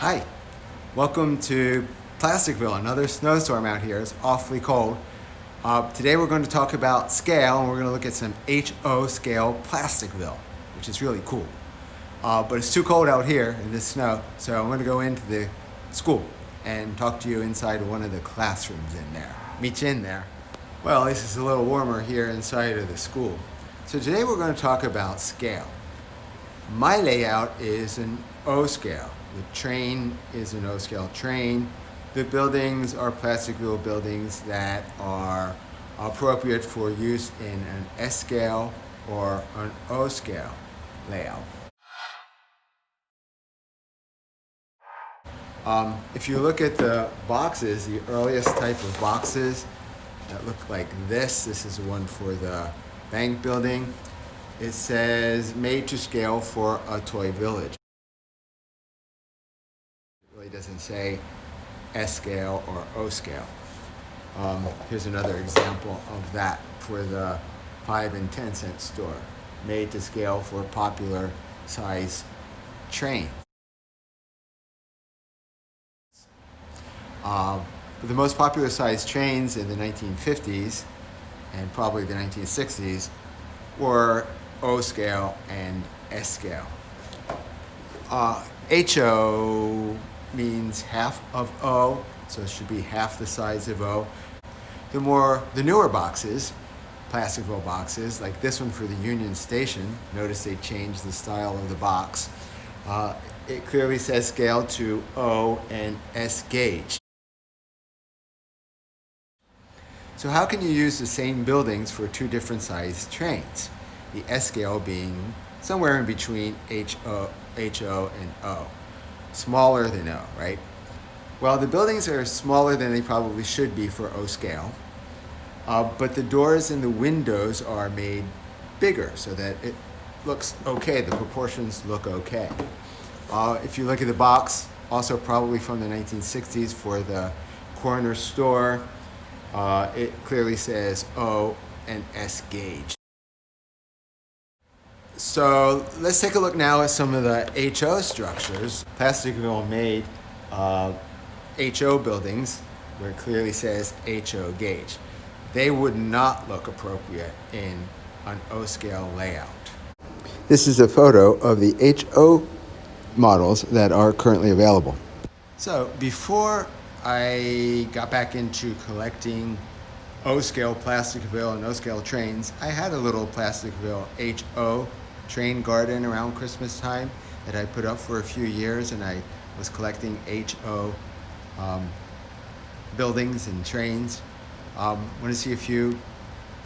Hi, welcome to Plasticville, another snowstorm out here. It's awfully cold. Today we're going to talk about scale, and we're going to look at some HO scale Plasticville, which is really cool. But it's too cold out here in this snow, so I'm going to go into the school and talk to you inside one of the classrooms in there. Meet you in there. Well, this is a little warmer here inside of the school. So today we're going to talk about scale. My layout is an O scale. The train is an O scale train. The buildings are Plasticville buildings that are appropriate for use in an S scale or an O scale layout. If you look at the boxes, the earliest type of boxes that look like this is one for the bank building. It says made to scale for a toy village. It really doesn't say S scale or O scale. Here's another example of that for the 5 and 10 cent store. Made to scale for popular size train. The most popular size trains in the 1950s and probably the 1960s were O scale and S scale. HO means half of O, so it should be half the size of O. The newer boxes, Plasticville boxes, like this one for the Union Station, notice they changed the style of the box. It clearly says scale to O and S gauge. So how can you use the same buildings for two different sized trains? The S scale being somewhere in between HO and O. Smaller than O, right? Well, the buildings are smaller than they probably should be for O scale, but the doors and the windows are made bigger so that it looks okay, the proportions look okay. If you look at the box, also probably from the 1960s for the corner store, it clearly says O and S gauge. So let's take a look now at some of the HO structures. Plasticville made HO buildings where it clearly says HO gauge. They would not look appropriate in an O scale layout. This is a photo of the HO models that are currently available. So before I got back into collecting O scale Plasticville and O scale trains, I had a little Plasticville HO train garden around Christmas time that I put up for a few years, and I was collecting HO buildings and trains. Want to see a few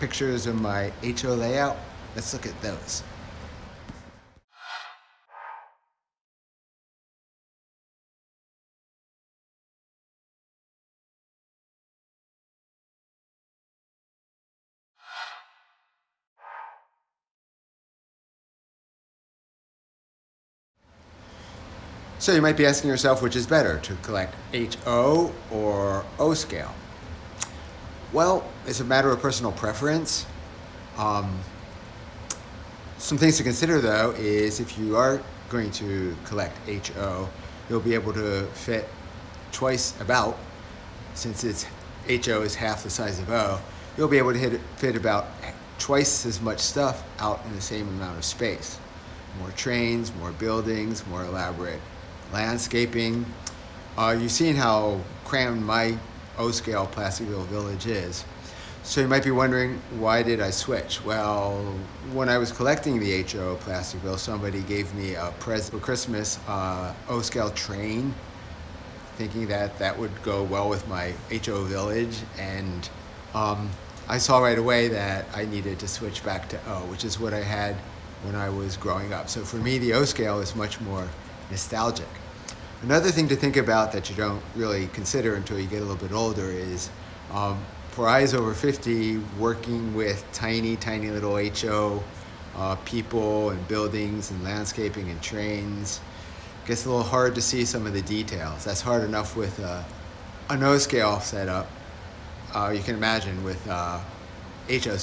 pictures of my HO layout? Let's look at those. So you might be asking yourself, which is better, to collect HO or O scale? Well, it's a matter of personal preference. Some things to consider though is if you are going to collect HO, you'll be able to fit twice about, since HO is half the size of O, you'll be able to fit about twice as much stuff out in the same amount of space. More trains, more buildings, more elaborate landscaping. You've seen how crammed my O scale Plasticville village is. So you might be wondering, why did I switch? Well, when I was collecting the HO Plasticville, somebody gave me a present for Christmas, O scale train, thinking that that would go well with my HO village, and I saw right away that I needed to switch back to O, which is what I had when I was growing up. So for me, the O scale is much more nostalgic. Another thing to think about that you don't really consider until you get a little bit older is for eyes over 50, working with tiny little HO people and buildings and landscaping and trains, gets a little hard to see some of the details. That's hard enough with an O scale setup. You can imagine with HO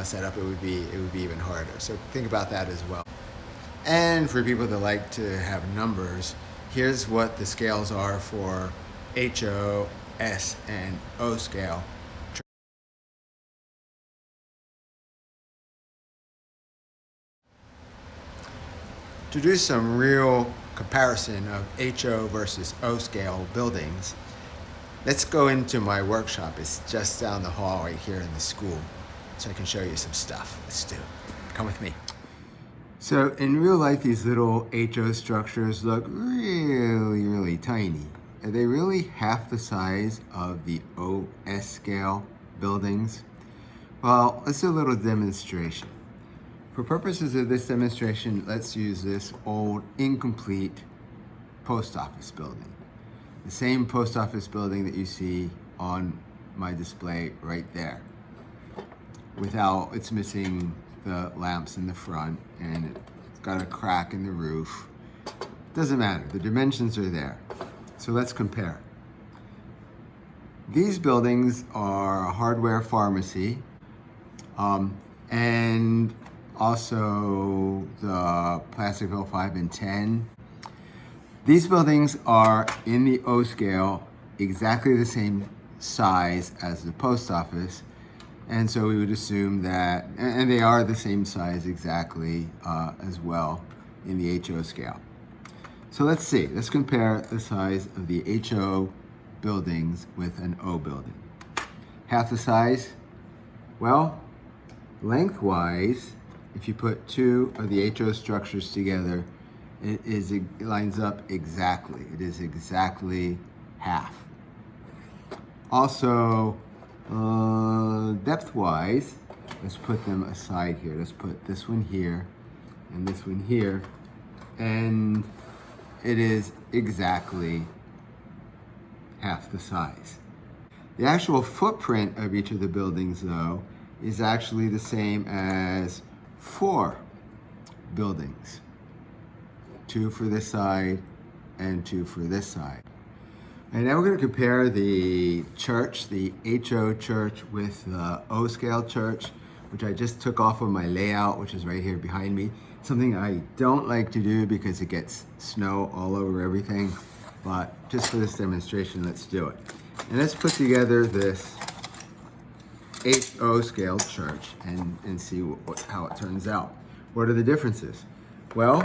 setup, it would be even harder. So think about that as well. And for people that like to have numbers, here's what the scales are for HO, S, and O scale. To do some real comparison of HO versus O scale buildings, let's go into my workshop. It's just down the hall right here in the school, so I can show you some stuff. Let's do it. Come with me. So in real life, these little HO structures look really, really tiny. Are they really half the size of the OS scale buildings? Well, let's do a little demonstration. For purposes of this demonstration, let's use this old, incomplete post office building. The same post office building that you see on my display right there. It's missing the lamps in the front, and it's got a crack in the roof. Doesn't matter, the dimensions are there. So let's compare. These buildings are a hardware pharmacy, and also the Plasticville 5 and 10. These buildings are in the O scale, exactly the same size as the post office. And so we would assume that, and they are the same size exactly as well in the HO scale. So let's see, let's compare the size of the HO buildings with an O building. Half the size? Well, lengthwise, if you put two of the HO structures together, it lines up exactly. It is exactly half. Also, depth-wise, let's put them aside here. Let's put this one here and this one here, and it is exactly half the size. The actual footprint of each of the buildings, though, is actually the same as 4 buildings. 2 for this side and 2 for this side. And now we're going to compare the church, the HO church, with the O scale church, which I just took off of my layout, which is right here behind me. Something I don't like to do because it gets snow all over everything, but just for this demonstration, let's do it. And let's put together this HO scale church and see how it turns out. What are the differences? Well,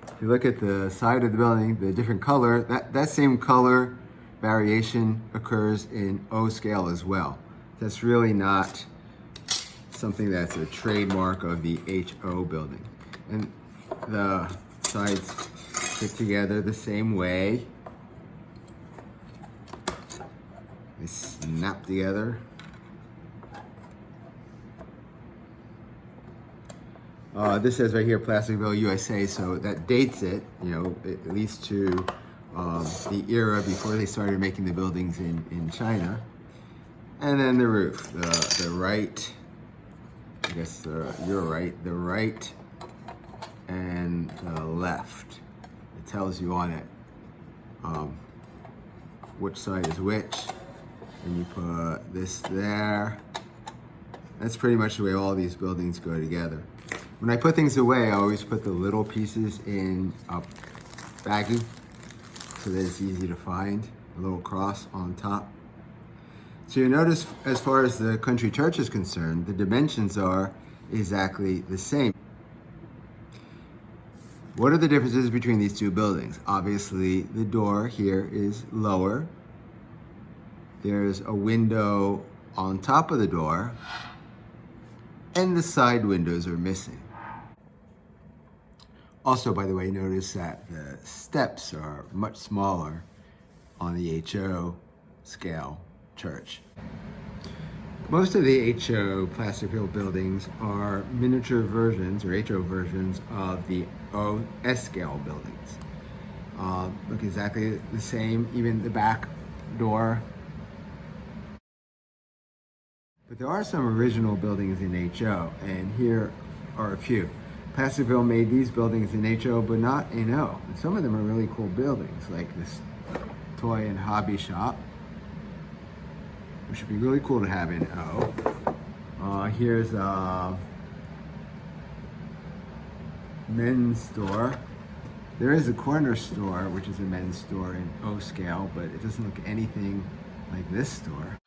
if you look at the side of the building, the different color, that same color variation occurs in O scale as well. That's really not something that's a trademark of the HO building. And the sides fit together the same way. They snap together. This says right here, Plasticville, USA, so that dates it, at least to the era before they started making the buildings in China. And then the roof, the right, I guess you're right, the right and the left. It tells you on it which side is which, and you put this there. That's pretty much the way all these buildings go together. When I put things away, I always put the little pieces in a baggie so that it's easy to find, a little cross on top. So you notice, as far as the country church is concerned, the dimensions are exactly the same. What are the differences between these two buildings? Obviously, the door here is lower. There's a window on top of the door, and the side windows are missing. Also, by the way, notice that the steps are much smaller on the HO scale church. Most of the HO Plasticville buildings are miniature versions or HO versions of the OS scale buildings. Look exactly the same, even the back door. But there are some original buildings in HO, and here are a few. Plasticville made these buildings in HO, but not in O. And some of them are really cool buildings, like this toy and hobby shop, which would be really cool to have in O. Here's a men's store. There is a corner store, which is a men's store in O scale, but it doesn't look anything like this store.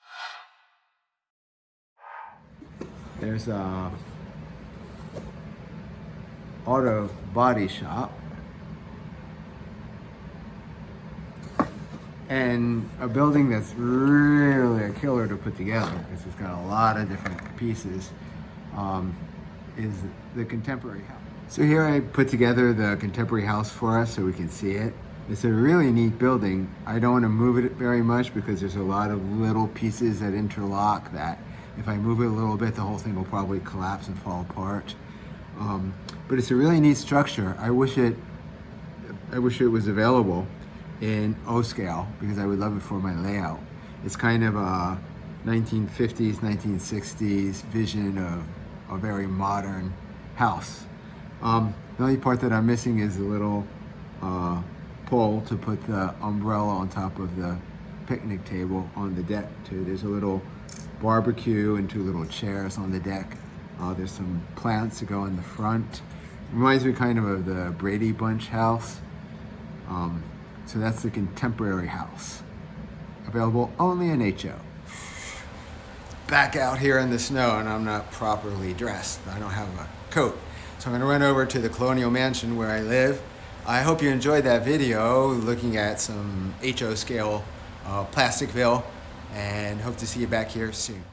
There's a auto body shop and a building that's really a killer to put together because it's got a lot of different pieces, is the Contemporary House. So here I put together the Contemporary House for us so we can see it. It's a really neat building. I don't want to move it very much because there's a lot of little pieces that interlock that if I move it a little bit, the whole thing will probably collapse and fall apart. But it's a really neat structure. I wish it was available in O scale because I would love it for my layout. It's kind of a 1950s, 1960s vision of a very modern house. The only part that I'm missing is a little pole to put the umbrella on top of the picnic table on the deck too. There's a little barbecue and 2 little chairs on the deck. There's some plants to go in the front. Reminds me kind of the Brady Bunch house. So that's the Contemporary House. Available only in HO. Back out here in the snow and I'm not properly dressed. I don't have a coat. So I'm gonna run over to the Colonial Mansion where I live. I hope you enjoyed that video looking at some HO scale Plasticville and hope to see you back here soon.